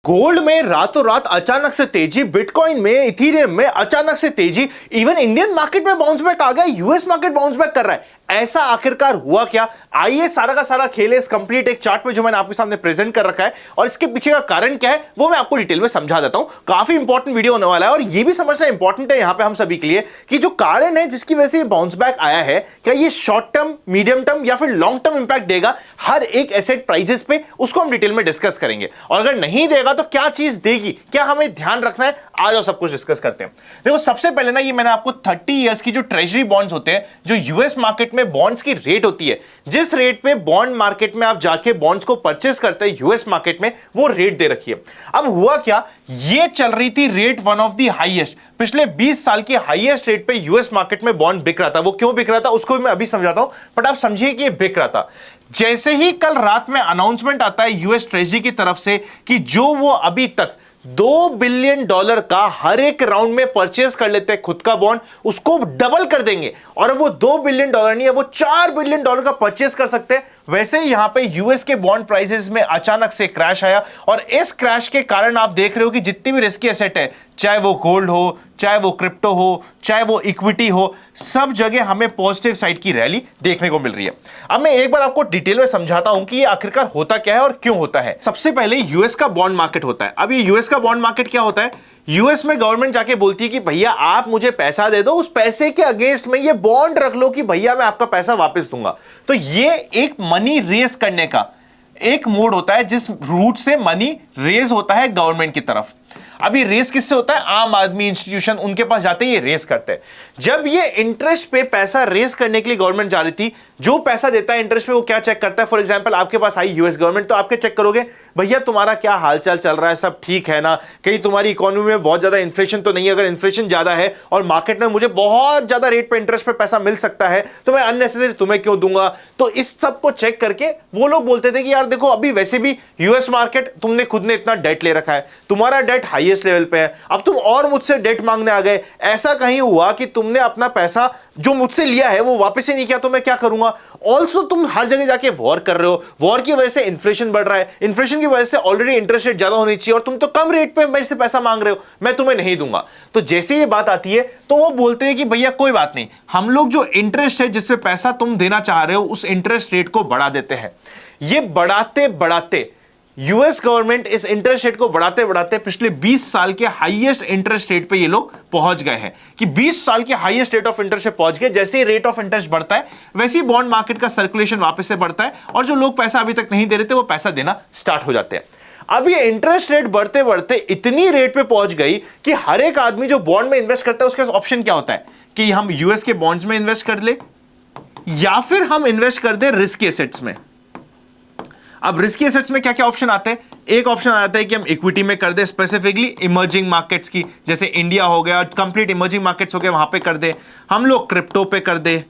Gold में रातों रात अचानक से तेजी, बिटकॉइन में, इथीरियम में अचानक से तेजी, इवन इंडियन मार्केट में बाउंस बैक आ गया, यूएस मार्केट बाउंस बैक कर रहा है। ऐसा आखिरकार हुआ क्या? आइए सारा का सारा खेल इस कंप्लीट एक चार्ट में जो मैंने आपके सामने प्रेजेंट कर रखा है और इसके पीछे का कारण क्या है वो मैं आपको डिटेल में समझा देता हूं। काफी इंपॉर्टेंट वीडियो होने वाला है और ये भी समझना इंपॉर्टेंट है यहां पे हम सभी के लिए कि जो कारण है जिसकी वजह से ये बाउंस बैक आया है, क्या ये शॉर्ट टर्म, मीडियम टर्म या फिर लॉन्ग टर्म इंपैक्ट देगा हर एक एसेट प्राइसेस पे, उसको हम डिटेल में डिस्कस करेंगे। और अगर नहीं देगा तो क्या चीज देगी, क्या हमें ध्यान रखना है, आ जाओ सब कुछ डिस्कस करते हैं। देखो सबसे पहले ना, ये मैंने आपको 30 इयर्स की जो ट्रेजरी बॉन्ड्स होते हैं, जो यूएस मार्केट में बॉन्ड्स की रेट होती है, जिस रेट पे बॉन्ड मार्केट में आप जाके बॉन्ड्स को परचेस करते हैं यूएस मार्केट में, वो रेट दे रखी है। अब हुआ क्या, ये चल रही थी rate one of the highest, पिछले 20 साल की हाईएस्ट रेट पे यूएस मार्केट में बॉन्ड बिक रहा था। वो क्यों बिक रहा था उसको भी मैं अभी समझाता हूं, बट आप समझिए कि ये बिक रहा था। जैसे ही कल रात में अनाउंसमेंट आता है यूएस ट्रेजरी की तरफ से कि जो वो अभी तक $2 बिलियन का हर एक राउंड में परचेस कर लेते हैं खुद का बॉन्ड, उसको डबल कर देंगे और वो $2 बिलियन नहीं है, वो $4 बिलियन का परचेस कर सकते हैं। वैसे ही यहां पे यूएस के बॉन्ड प्राइसेस में अचानक से क्रैश आया और इस क्रैश के कारण आप देख रहे हो कि जितनी भी रिस्की एसेट है, चाहे वो गोल्ड हो, चाहे वो क्रिप्टो हो, चाहे वो इक्विटी हो, सब जगह हमें पॉजिटिव साइड की रैली देखने को मिल रही है। अब मैं एक बार आपको डिटेल में समझाता हूं कि ये आखिरकार होता क्या है और क्यों होता है। सबसे पहले यूएस का बॉन्ड मार्केट होता है। अब ये यूएस का बॉन्ड मार्केट क्या होता है? यूएस में गवर्नमेंट जाके बोलती है कि भैया आप मुझे पैसा दे दो, उस पैसे के अगेंस्ट में ये बॉन्ड रख लो कि भैया मैं आपका पैसा वापस दूंगा। तो ये एक मनी रेज करने का एक मोड होता है जिस रूट से मनी रेज होता है गवर्नमेंट की तरफ। अभी रेस किससे होता है? आम आदमी, इंस्टीट्यूशन, उनके पास जाते हैं, ये रेस करते हैं। जब ये इंटरेस्ट पे पैसा रेस करने के लिए गवर्नमेंट जा रही थी, जो पैसा देता है इंटरेस्ट पे वो क्या चेक करता है? फॉर एग्जांपल आपके पास आई यूएस गवर्नमेंट, तो आपके चेक करोगे भैया तुम्हारा क्या हालचाल चल रहा है, सब ठीक है ना, कहीं तुम्हारी इकोनॉमी में बहुत ज्यादा इन्फ्लेशन तो नहीं है? अगर इन्फ्लेशन ज्यादा है और मार्केट में मुझे बहुत ज्यादा रेट पे इंटरेस्ट पे पैसा मिल सकता है तो मैं अननेसेसरी तुम्हें क्यों दूंगा? तो इस सब को चेक करके वो लोग बोलते थे कि यार देखो अभी वैसे भी यूएस मार्केट, तुमने खुद ने इतना डेट ले रखा है, तुम्हारा डेट हाईएस्ट लेवल पे है, अब तुम और मुझसे डेट मांगने आ गए, ऐसा कहीं हुआ कि तुमने अपना पैसा जो मुझसे लिया है वो वापस ही नहीं किया तो मैं क्या करूंगा? ऑल्सो तुम हर जगह जाके वॉर कर रहे हो, वॉर की वजह से इन्फ्लेशन बढ़ रहा है, इन्फ्लेशन की वजह से ऑलरेडी इंटरेस्ट रेट ज्यादा होनी चाहिए और तुम तो कम रेट पे मेरे से पैसा मांग रहे हो, मैं तुम्हें नहीं दूंगा। तो जैसे ये बात आती है तो वो बोलते हैं कि भैया कोई बात नहीं, हम लोग जो इंटरेस्ट है जिसपे पैसा तुम देना चाह रहे हो उस इंटरेस्ट रेट को बढ़ा देते हैं। ये बढ़ाते बढ़ाते यूएस गवर्नमेंट इस इंटरेस्ट रेट को बढ़ाते बढ़ाते पिछले 20 साल के हाईएस्ट इंटरेस्ट रेट पे ये लोग पहुंच गए हैं कि 20 साल के हाईएस्ट रेट ऑफ इंटरेस्ट पे पहुंच गए। जैसे ही रेट ऑफ इंटरेस्ट बढ़ता है वैसे ही बॉन्ड मार्केट का सर्कुलेशन वापस से बढ़ता है और जो लोग पैसा अभी तक नहीं दे रहे थे वो पैसा देना स्टार्ट हो जाते हैं। अब ये इंटरेस्ट रेट बढ़ते बढ़ते इतनी रेट पे पहुंच गई कि हर एक आदमी जो बॉन्ड में इन्वेस्ट करता है उसके पास ऑप्शन क्या होता है कि हम यूएस के बॉन्ड्स में इन्वेस्ट कर ले या फिर हम इन्वेस्ट कर दे रिस्की एसेट्स में। अब रिस्की एसेट्स में क्या क्या ऑप्शन आते हैं? एक ऑप्शन आता है कि हम इक्विटी में कर दे, स्पेसिफिकली इमर्जिंग मार्केट्स की, जैसे इंडिया हो गया, कंप्लीट इमर्जिंग मार्केट्स हो गए, वहां पे कर दे। हम लोग क्रिप्टो पे कर दे,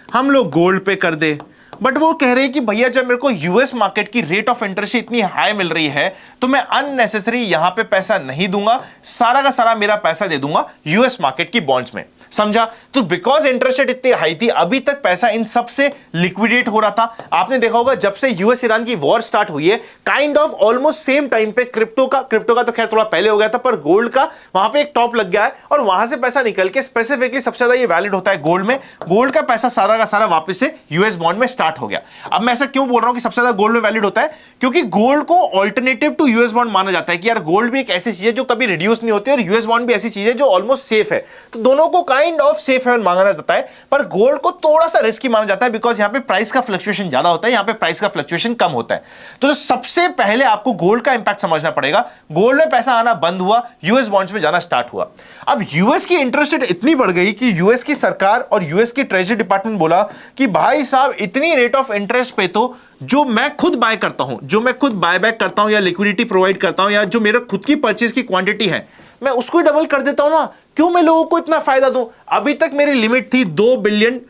हम लोग गोल्ड पे कर दे। बट वो कह रहे हैं कि भैया जब मेरे को यूएस मार्केट की रेट ऑफ इंटरेस्ट इतनी हाई मिल रही है तो मैं अननेसेसरी यहां पे पैसा नहीं दूंगा, सारा का सारा मेरा पैसा दे दूंगा यूएस मार्केट की बॉन्ड्स में। समझा? तो बिकॉज इंटरेस्ट रेट इतनी हाई थी, अभी तक पैसा इन सब से लिक्विडेट हो रहा था। आपने देखा होगा जब से यूएस ईरान की वॉर स्टार्ट हुई है, kind of almost same time पे क्रिप्टो का तो खैर थोड़ा पहले हो गया था, पर गोल्ड का वहां पे एक टॉप लग गया है और वहां से पैसा निकल के स्पेसिफिकली सबसे ज्यादा ये वैलिड होता है गोल्ड में। गोल्ड का पैसा सारा का सारा वापस से यूएस बॉन्ड में स्टार्ट हो गया। अब मैं ऐसा क्यों बोल रहा हूं कि सबसे ज्यादा गोल्ड में वैलिड होता है? क्योंकि गोल्ड को ऑल्टरनेटिव टू यूएस बॉन्ड माना जाता है कि यार गोल्ड भी एक ऐसी चीज है जो कभी रिड्यूस नहीं होती और यूएस बॉन्ड भी ऐसी चीज है जो ऑलमोस्ट सेफ है। तो दोनों को काइंड ऑफ सेफ हेवन माना जाता है, पर गोल्ड को थोड़ा सा रिस्की माना जाता है बिकॉज यहां पे प्राइस का फ्लक्चुएशन ज्यादा होता है, यहां पे प्राइस का फ्लक्चुएशन कम होता है। तो सबसे पहले आपको गोल्ड का इंपैक्ट समझना पड़ेगा। गोल्ड में पैसा आना बंद हुआ, यूएस बॉन्ड्स में जाना स्टार्ट हुआ। अब यूएस की इंटरेस्ट रेट इतनी बढ़ गई कि यूएस की सरकार और यूएस की ट्रेजरी डिपार्टमेंट बोला कि भाई साहब इतनी रेट ऑफ इंटरेस्ट पे तो जो मैं खुद बाय करता हूं, जो मैं खुद बाय बैक करता हूं या लिक्विडिटी प्रोवाइड करता हूं या जो मेरा खुद की परचेज की क्वांटिटी है, मैं उसको ही डबल कर देता हूं ना, क्यों मैं लोगों को इतना फायदा दूं? अभी तक मेरी लिमिट थी $2 बिलियन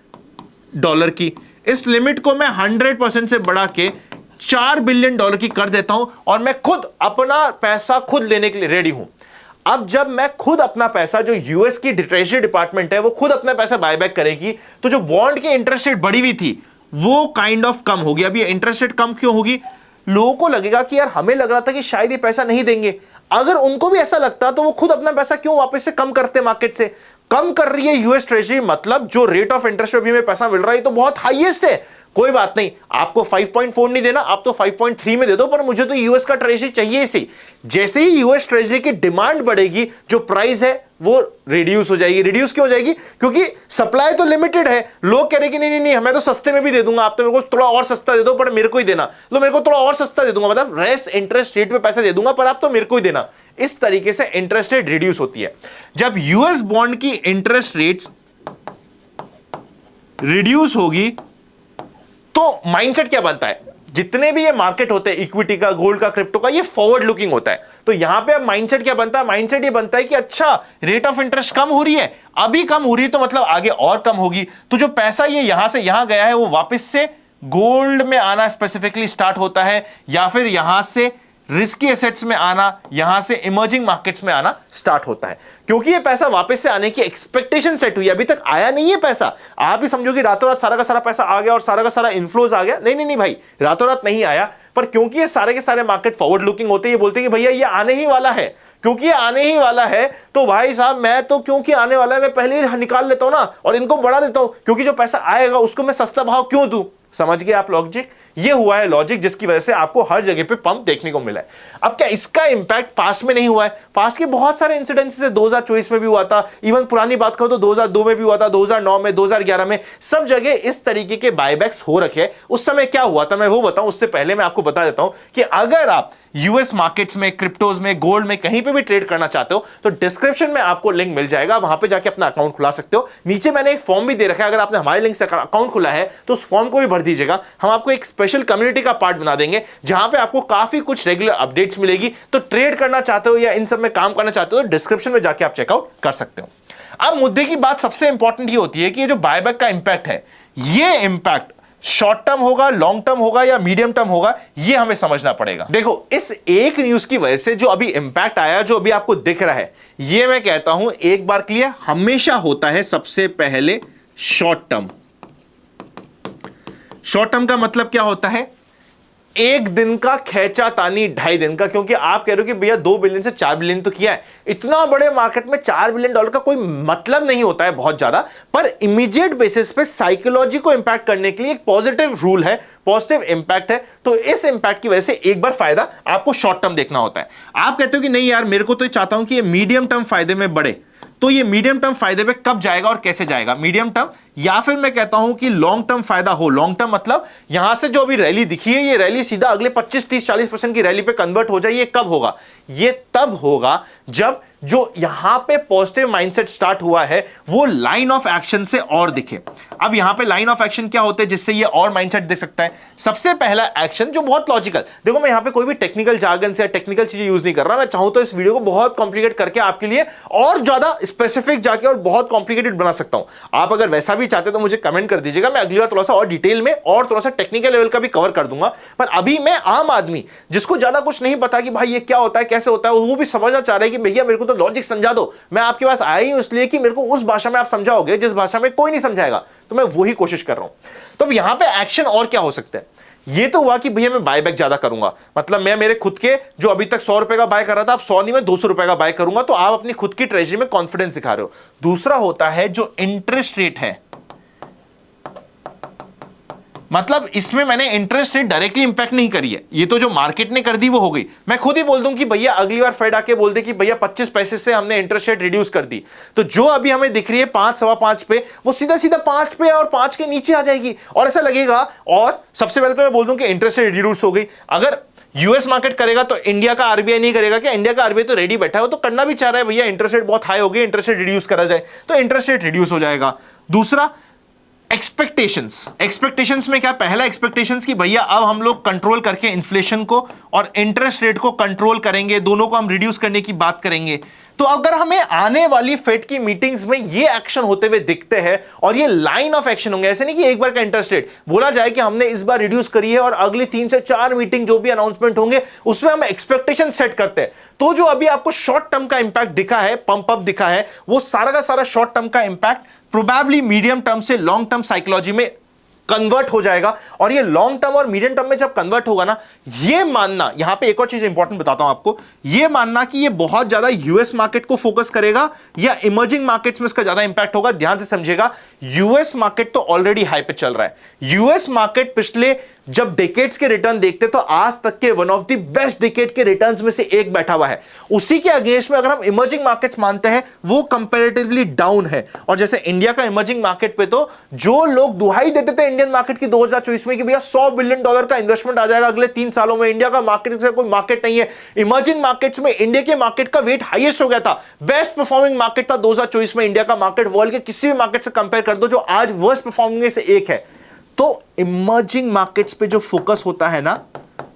की, इस लिमिट को मैं 100% से बढ़ा के $4 बिलियन की कर देता हूं और मैं खुद अपना पैसा खुद लेने के लिए रेडी हूं। अब जब मैं खुद अपना पैसा, जो यूएस की ट्रेजरी डिपार्टमेंट है वो खुद अपना पैसा बायबैक करेगी, तो जो बॉन्ड की इंटरेस्ट रेट बढ़ी हुई थी वो काइंड ऑफ कम होगी। अब ये इंटरेस्ट रेट कम क्यों होगी? लोगों को लगेगा कि यार हमें लग रहा था कि शायद ये पैसा नहीं देंगे। अगर उनको भी ऐसा लगता तो वो खुद अपना पैसा क्यों वापस से कम करते, मार्केट से कम कर रही है यूएस ट्रेजरी, मतलब जो रेट ऑफ इंटरेस्ट पे भी हमें पैसा मिल रहा है तो बहुत हाईएस्ट है। कोई बात नहीं, आपको 5.4 नहीं देना, आप तो 5.3 में दे दो, पर मुझे तो यूएस का ट्रेजरी चाहिए इसी। जैसे ही यूएस ट्रेजरी की डिमांड बढ़ेगी, जो प्राइस है वो रिड्यूस हो जाएगी। रिड्यूस क्यों हो जाएगी? क्योंकि सप्लाई तो लिमिटेड है। लोग कह रहे कि नहीं नहीं नहीं, हमें तो सस्ते में भी दे दूंगा, आप तो मेरे को थोड़ा और सस्ता दे दो, पर मेरे को ही देना। लो, मेरे को थोड़ा और सस्ता दे दूंगा, मतलब रेस इंटरेस्ट रेट पे पैसे दे दूंगा, पर आप तो मेरे को ही देना। इस तरीके से इंटरेस्ट रेट रिड्यूस होती है। जब यूएस बॉन्ड की इंटरेस्ट रेट्स रिड्यूस होगी तो माइंडसेट क्या बनता है? जितने भी ये मार्केट होते हैं, इक्विटी का, गोल्ड का, क्रिप्टो का, ये फॉरवर्ड लुकिंग होता है। तो यहां पे अब माइंडसेट क्या बनता है? माइंडसेट ये बनता है कि अच्छा, रेट ऑफ इंटरेस्ट कम हो रही है, अभी कम हो रही है तो मतलब आगे और कम होगी। तो जो पैसा ये यहां से यहां गया है वो वापस से गोल्ड में आना स्पेसिफिकली स्टार्ट होता है, या फिर यहां से रिस्की एसेट्स में आना, यहां से इमर्जिंग मार्केट्स में आना स्टार्ट होता है। क्योंकि ये पैसा वापस से आने की एक्सपेक्टेशन सेट हुई, अभी तक आया नहीं है पैसा। आप ही समझो कि रातों रात सारा का सारा पैसा आ गया और सारा का सारा इन्फ्लोज आ गया। नहीं नहीं नहीं भाई, रातों रात नहीं आया। पर क्योंकि ये सारे के सारे मार्केट फॉरवर्ड लुकिंग होते हैं, ये बोलते हैं कि भैया ये आने ही वाला है। क्योंकि ये आने ही वाला है तो भाई साहब मैं तो, क्योंकि आने वाला है, मैं पहले ही निकाल लेता हूं ना और इनको बढ़ा देता हूं, क्योंकि जो पैसा आएगा उसको मैं सस्ता भाव क्यों दूं। समझ गए आप लॉजिक? ये हुआ है लॉजिक, जिसकी वजह से आपको हर जगह पे पंप देखने को मिला है। अब क्या इसका इंपैक्ट पास्ट में नहीं हुआ है? पास्ट के बहुत सारे इंसिडेंसेस है, 2024 में भी हुआ था, इवन पुरानी बात करो तो 2002 में भी हुआ था, 2009 में, 2011 में, सब जगह इस तरीके के बायबैक्स हो रखे हैं। उस समय क्या हुआ था मैं वो बताऊं, उससे पहले मैं आपको बता देता हूं कि अगर आप यूएस मार्केट्स में, क्रिप्टोज में, गोल्ड में कहीं पे भी ट्रेड करना चाहते हो तो डिस्क्रिप्शन में आपको लिंक मिल जाएगा, वहां पे जाके अपना अकाउंट खुला सकते हो। नीचे मैंने एक फॉर्म भी दे रखा है, अगर आपने हमारे लिंक से अकाउंट खुला है तो उस फॉर्म को भी भर दीजिएगा। हम आपको एक स्पेशल कम्युनिटी का पार्ट बना देंगे जहां पे आपको काफी कुछ रेगुलर अपडेट्स मिलेगी। तो ट्रेड करना चाहते हो या इन सब में काम करना चाहते हो तो डिस्क्रिप्शन में जाके आप चेकआउट कर सकते हो। अब मुद्दे की बात सबसे इंपॉर्टेंट ये होती है कि ये जो बायबैक का इंपैक्ट है, ये इंपैक्ट शॉर्ट टर्म होगा, लॉन्ग टर्म होगा या मीडियम टर्म होगा, ये हमें समझना पड़ेगा। देखो, इस एक न्यूज की वजह से जो अभी इंपैक्ट आया, जो अभी आपको दिख रहा है, ये मैं कहता हूं एक बार क्लियर, हमेशा होता है सबसे पहले शॉर्ट टर्म। शॉर्ट टर्म का मतलब क्या होता है? एक दिन का खेचा तानी 2.5 दिन का। क्योंकि आप कह रहे हो कि भैया 2 बिलियन से 4 बिलियन तो किया है, इतना बड़े मार्केट में $4 बिलियन का कोई मतलब नहीं होता है बहुत ज्यादा, पर इमीडिएट बेसिस पे साइकोलॉजी को इंपैक्ट करने के लिए एक पॉजिटिव रूल है, पॉजिटिव इंपैक्ट है। तो इस इंपैक्ट की वजह से एक बार फायदा आपको शॉर्ट टर्म देखना होता है। आप कहते हो कि नहीं यार, मेरे को तो चाहता हूं कि ये मीडियम टर्म फायदे में बढ़े, तो ये मीडियम टर्म फायदे पे कब जाएगा और कैसे जाएगा? मीडियम टर्म, या फिर मैं कहता हूं कि लॉन्ग टर्म फायदा हो। लॉन्ग टर्म मतलब यहां से जो अभी रैली दिखी है, ये रैली सीधा अगले 25, 30, 40% की रैली पे कन्वर्ट हो जाए। ये कब होगा? ये तब होगा जब जो यहां पे पॉजिटिव माइंडसेट स्टार्ट हुआ है वो लाइन ऑफ एक्शन से और दिखे। अब यहां पे लाइन ऑफ एक्शन क्या होते हैं जिससे ये और माइंडसेट दिख सकता है? सबसे पहला एक्शन जो बहुत लॉजिकल, देखो मैं यहां पे कोई भी टेक्निकल जार्गन से या टेक्निकल चीजें यूज नहीं कर रहा। मैं चाहूं तो इस वीडियो को बहुत कॉम्प्लिकेट करके आपके लिए और ज्यादा स्पेसिफिक जाके और बहुत कॉम्प्लिकेटेड बना सकता हूं। आप अगर वैसा भी चाहते तो मुझे कमेंट कर दीजिएगा, मैं अगली बार थोड़ा सा और डिटेल में और थोड़ा सा टेक्निकल लेवल का भी कवर कर दूंगा। पर अभी मैं आम आदमी जिसको ज्यादा कुछ नहीं पता कि भाई ये क्या होता है, कैसे होता है, वो भी समझना चाह रहे हैं कि भैया मेरे को तो लॉजिक समझा दो। मैं आपके पास आया ही इसलिए कि मेरे को उस भाषा में आप समझाओगे जिस भाषा में कोई नहीं समझाएगा, तो मैं वही कोशिश कर रहा हूं। तो अब यहां पे एक्शन और क्या हो सकता है? ये तो हुआ कि भैया मैं बायबैक ज्यादा करूंगा, मतलब मैं मेरे खुद के जो अभी तक 100 रुपए का बाय कर रहा था, अब 100 नहीं मैं 200 रुपए का बाय करूंगा, तो आप अपनी खुद की ट्रेजरी में कॉन्फिडेंस दिखा रहे हो। दूसरा होता है जो इंटरेस्ट रेट है, मतलब इसमें मैंने इंटरेस्ट रेट डायरेक्टली इंपैक्ट नहीं करी है, ये तो जो मार्केट ने कर दी वो हो गई। मैं खुद ही बोल दूं कि भैया अगली बार फेड आके बोल दे कि भैया 25 पैसे से हमने इंटरेस्ट रेट रिड्यूस कर दी, तो जो अभी हमें दिख रही है 5, सवा 5 पे, वो सीधा सीधा 5 पे और 5 के नीचे आ जाएगी और ऐसा लगेगा। और सबसे पहले तो मैं बोल दूं कि इंटरेस्ट रेट रिड्यूस हो गई। अगर यूएस मार्केट करेगा तो इंडिया का आरबीआई नहीं करेगा क्या? इंडिया का आरबीआई तो रेडी बैठा है, वो तो करना भी चाह रहा है, भैया इंटरेस्ट रेट बहुत हाई हो गई, इंटरेस्ट रेट रिड्यूस करा जाए, तो इंटरेस्ट रेट रिड्यूस हो जाएगा। दूसरा एक्सपेक्टेशंस में क्या? पहला एक्सपेक्टेशंस कि भैया अब हम लोग कंट्रोल करके इन्फ्लेशन को और इंटरेस्ट रेट को कंट्रोल करेंगे, दोनों को हम रिड्यूस करने की बात करेंगे। तो अगर हमें आने वाली फेड की मीटिंग्स में ये एक्शन होते हुए दिखते हैं और ये लाइन ऑफ एक्शन होंगे, ऐसे नहीं कि एक बार का इंटरेस्ट रेट बोला जाए कि हमने इस बार रिड्यूस करी है और अगली 3 से 4 मीटिंग जो भी अनाउंसमेंट होंगे उसमें हम एक्सपेक्टेशन सेट करते हैं, तो जो अभी आपको शॉर्ट टर्म का इंपैक्ट दिखा है, पंप अप दिखा है, वो सारा का सारा शॉर्ट टर्म का इंपैक्ट प्रोबेबली मीडियम टर्म से लॉन्ग टर्म साइकोलॉजी में कन्वर्ट हो जाएगा। और ये लॉन्ग टर्म और मीडियम टर्म में जब कन्वर्ट होगा ना, ये मानना, यहां पे एक और चीज इंपॉर्टेंट बताता हूं आपको, ये मानना कि ये बहुत ज्यादा यूएस मार्केट को फोकस करेगा या इमर्जिंग मार्केट्स में इसका ज्यादा इंपैक्ट होगा। ध्यान से समझिएगा, यूएस मार्केट तो ऑलरेडी हाई पे चल रहा है। यूएस मार्केट पिछले जब डेकेड्स के रिटर्न देखते तो आज तक के one of the best decade के रिटर्न्स में से एक बैठा हुआ है। उसी के अगेंस्ट में अगर हम इमर्जिंग मार्केट्स मानते हैं, वो कंपैरेटिवली डाउन है। और जैसे इंडिया का इमर्जिंग मार्केट पे तो जो लोग दुहाई देते थे इंडियन मार्केट की 2024 में कि भैया $100 बिलियन का इन्वेस्टमेंट आ जाएगा अगले 3 सालों में, इंडिया का मार्केट से कोई मार्केट नहीं है। इमर्जिंग मार्केट्स में इंडिया के मार्केट का वेट हाईएस्ट हो गया था, बेस्ट परफॉर्मिंग मार्केट था 2024 में इंडिया का मार्केट। वर्ल्ड के किसी भी मार्केट से कंपेयर कर दो, जो आज वर्स्ट परफॉर्मिंग में से एक है। तो इमर्जिंग मार्केट्स पे जो फोकस होता है ना,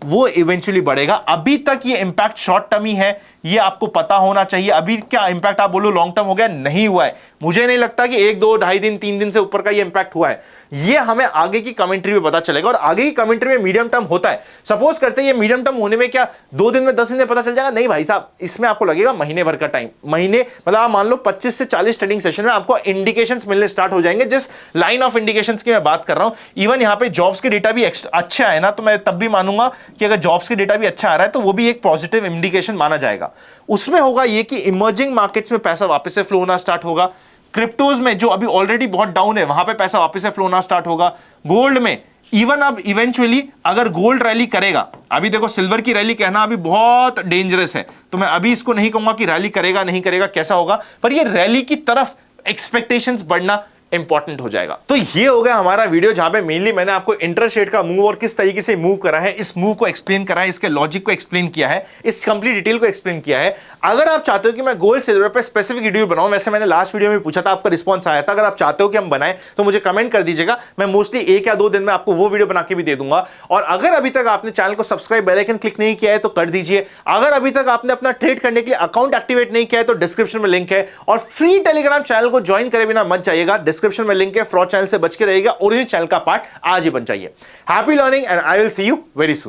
वो इवेंचुअली बढ़ेगा। अभी तक ये इंपैक्ट शॉर्ट टर्म ही है, ये आपको पता होना चाहिए। अभी क्या इंपैक्ट आप बोलो लॉन्ग टर्म हो गया, नहीं हुआ है। मुझे नहीं लगता कि 1 2 ढाई दिन 3 दिन से ऊपर का ये इंपैक्ट हुआ है। ये हमें आगे की कमेंट्री में पता चलेगा। और आगे की कमेंट्री में मीडियम टर्म होता है। सपोज करते हैं ये मीडियम टर्म होने में क्या 2 दिन में 10 दिन में पता चल जाएगा? नहीं भाई साहब, इसमें आपको लगेगा महीने भर का टाइम। महीने मतलब आप मान लो 25 से 40 ट्रेडिंग सेशन में आपको इंडिकेशंस मिलने स्टार्ट हो जाएंगे। जिस लाइन ऑफ इंडिकेशंस की मैं बात कर रहा हूं, इवन यहां पे जॉब्स के डेटा भी अच्छा है ना, तो मैं तब भी मानूंगा कि अगर जॉब्स के डेटा भी अच्छा आ रहा है तो वो भी एक पॉजिटिव इंडिकेशन माना जाएगा। उसमें होगा ये कि इमर्जिंग मार्केट्स में पैसा वापस से फ्लो होना स्टार्ट होगा। क्रिप्टोज में जो अभी ऑलरेडी बहुत डाउन है, वहां पे पैसा वापस से फ्लो होना स्टार्ट होगा। गोल्ड में इवन अब इवेंचुअली अगर गोल्ड रैली करेगा, अभी देखो सिल्वर की रैली कहना अभी बहुत डेंजरस है, तो मैं अभी इसको नहीं कहूंगा कि रैली करेगा नहीं करेगा कैसा होगा, पर ये रैली की तरफ एक्सपेक्टेशंस बढ़ना इंपॉर्टेंट हो जाएगा। तो ये हो गया हमारा वीडियो, जहां पे मेनली मैंने आपको इंटरेस्ट रेट का मूव और किस तरीके से मूव करा है, इस मूव को एक्सप्लेन करा है, इसके लॉजिक को एक्सप्लेन किया है, इस कंप्लीट डिटेल को एक्सप्लेन किया है। अगर आप चाहते हो कि मैं गोल्ड सिल्वर पे स्पेसिफिक वीडियो बनाऊं, वैसे मैंने लास्ट वीडियो में पूछा था, आपका रिस्पॉन्स आया था, अगर आप चाहते हो कि हम बनाएं तो मुझे कमेंट कर दीजिएगा। मैं मोस्टली 1 या 2 दिन में आपको वो वीडियो बना के भी दे दूंगा। और अगर अभी तक आपने चैनल को सब्सक्राइब बेल आइकन क्लिक नहीं किया है तो कर दीजिए। अगर अभी तक आपने अपना ट्रेड करने के लिए अकाउंट एक्टिवेट नहीं किया है तो डिस्क्रिप्शन में लिंक है। और फ्री टेलीग्राम चैनल को ज्वाइन करे बिना मत जाइएगा, डिस्क्रिप्शन में लिंक है। फ्रॉड चैनल से बच के रहिएगा, ओरिजिनल चैनल का पार्ट आज ही बन जाइए। Happy learning and I will see you very soon.